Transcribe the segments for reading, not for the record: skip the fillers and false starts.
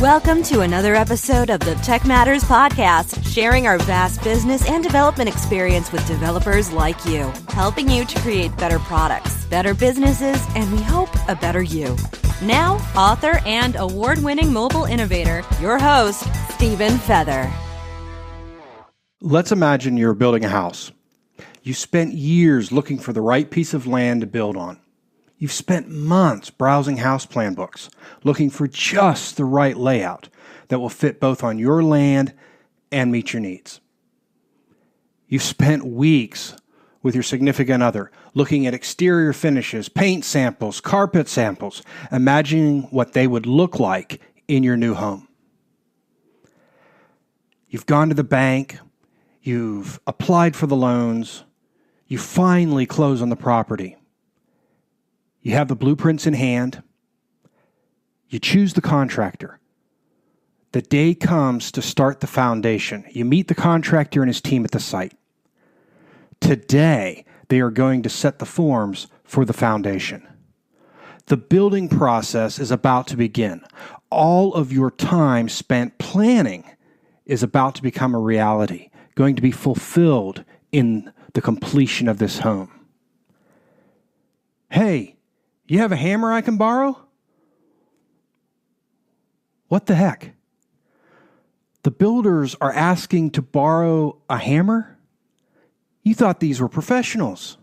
Welcome to another episode of the Tech Matters podcast, sharing our vast business and development experience with developers like you, helping you to create better products, better businesses, and we hope a better you. Now, author and award-winning mobile innovator, your host, Stephen Feather. Let's imagine you're building a house. You spent years looking for the right piece of land to build on. You've spent months browsing house plan books, looking for just the right layout that will fit both on your land and meet your needs. You've spent weeks with your significant other, looking at exterior finishes, paint samples, carpet samples, imagining what they would look like in your new home. You've gone to the bank, you've applied for the loans, you finally close on the property. You have the blueprints in hand. You choose the contractor. The day comes to start the foundation. You meet the contractor and his team at the site. Today, they are going to set the forms for the foundation. The building process is about to begin. All of your time spent planning is about to become a reality, going to be fulfilled in the completion of this home. Hey, you have a hammer I can borrow? What the heck? The builders are asking to borrow a hammer? You thought these were professionals.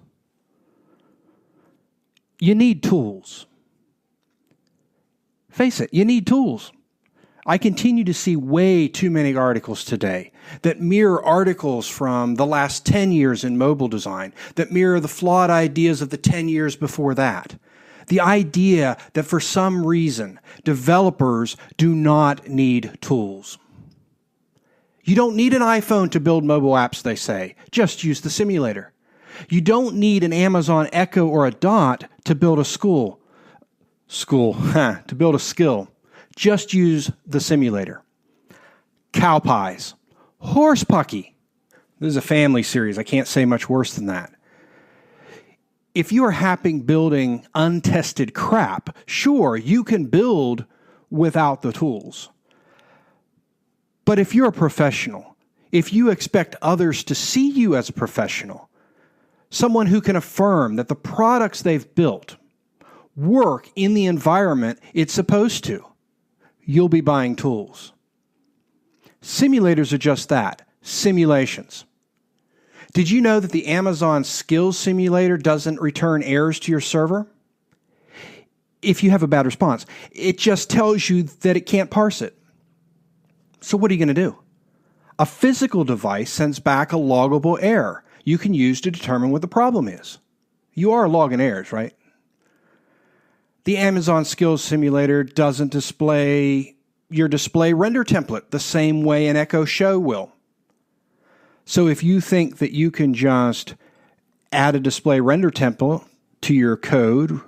You need tools. Face it, you need tools. I continue to see way too many articles today that mirror articles from the last 10 years in mobile design, that mirror the flawed ideas of the 10 years before that. The idea that for some reason, developers do not need tools. You don't need an iPhone to build mobile apps, they say. Just use the simulator. You don't need an Amazon Echo or a Dot to build a to build a skill. Just use the simulator. Cow pies. Horse pucky. This is a family series. I can't say much worse than that. If you are happy building untested crap, sure, you can build without the tools. But if you're a professional, if you expect others to see you as a professional, someone who can affirm that the products they've built work in the environment it's supposed to, you'll be buying tools. Simulators are just that, simulations. Did you know that the Amazon Skills Simulator doesn't return errors to your server? If you have a bad response, it just tells you that it can't parse it. So what are you going to do? A physical device sends back a loggable error you can use to determine what the problem is. You are logging errors, right? The Amazon Skills Simulator doesn't display your display render template the same way an Echo Show will. So if you think that you can just add a display render template to your code,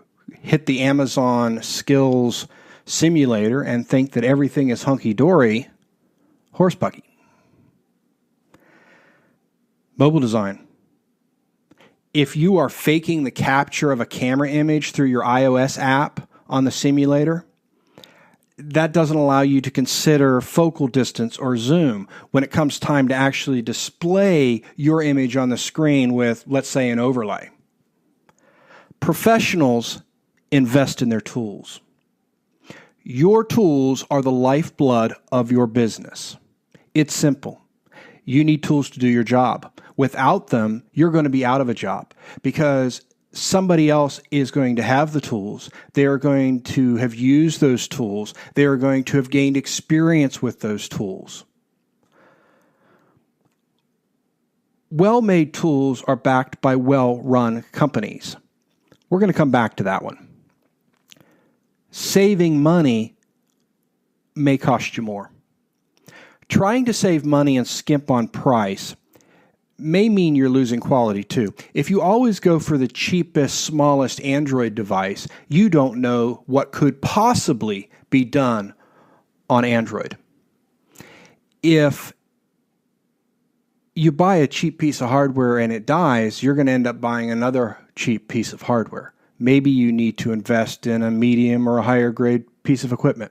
hit the Amazon Skills Simulator, and think that everything is hunky-dory, horse buggy. Mobile design. If you are faking the capture of a camera image through your iOS app on the simulator, that doesn't allow you to consider focal distance or zoom when it comes time to actually display your image on the screen with, let's say, an overlay. Professionals invest in their tools. Your tools are the lifeblood of your business. It's simple. You need tools to do your job. Without them, you're going to be out of a job because somebody else is going to have the tools. They are going to have used those tools. They are going to have gained experience with those tools. Well-made tools are backed by well-run companies. We're going to come back to that one. Saving money may cost you more. Trying to save money and skimp on price may mean you're losing quality too. If you always go for the cheapest, smallest Android device, you don't know what could possibly be done on Android. If you buy a cheap piece of hardware and it dies, you're going to end up buying another cheap piece of hardware. Maybe you need to invest in a medium or a higher grade piece of equipment.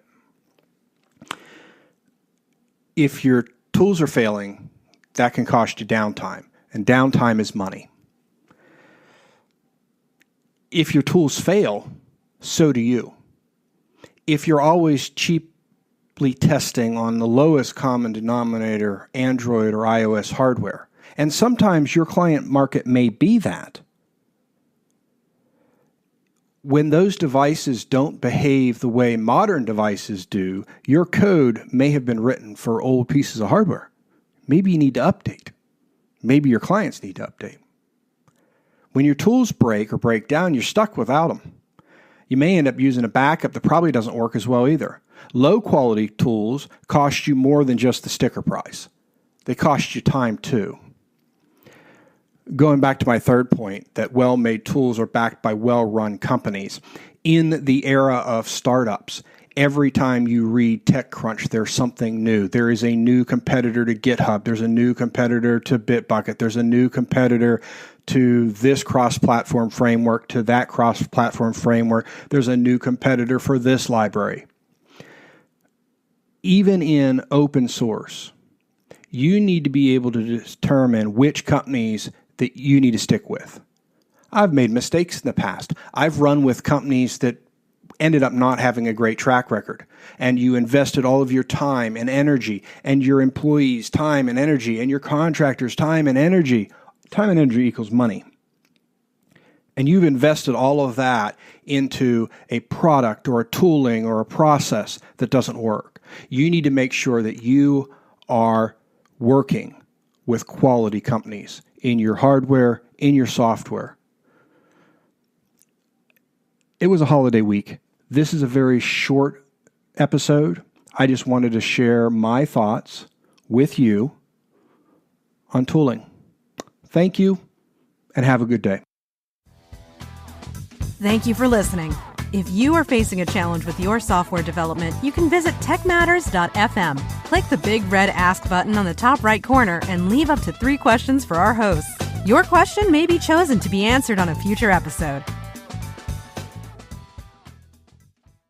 If your tools are failing, that can cost you downtime, and downtime is money. If your tools fail, so do you. If you're always cheaply testing on the lowest common denominator Android or iOS hardware, and sometimes your client market may be that, when those devices don't behave the way modern devices do, your code may have been written for old pieces of hardware. Maybe you need to update. Maybe your clients need to update. When your tools break or break down, you're stuck without them. You may end up using a backup that probably doesn't work as well either. Low quality tools cost you more than just the sticker price. They cost you time too. Going back to my third point, that well-made tools are backed by well-run companies. In the era of startups, every time you read TechCrunch, there's something new. There is a new competitor to GitHub. There's a new competitor to Bitbucket. There's a new competitor to this cross-platform framework, to that cross-platform framework. There's a new competitor for this library. Even in open source, you need to be able to determine which companies that you need to stick with. I've made mistakes in the past. I've run with companies that ended up not having a great track record, and you invested all of your time and energy, and your employees' time and energy, and your contractors' time and energy. Time and energy equals money. And you've invested all of that into a product or a tooling or a process that doesn't work. You need to make sure that you are working with quality companies in your hardware, in your software. It was a holiday week. This is a very short episode. I just wanted to share my thoughts with you on tooling. Thank you, and have a good day. Thank you for listening. If you are facing a challenge with your software development, you can visit Techmatters.fm. Click the big red Ask button on the top right corner and leave up to 3 questions for our hosts. Your question may be chosen to be answered on a future episode.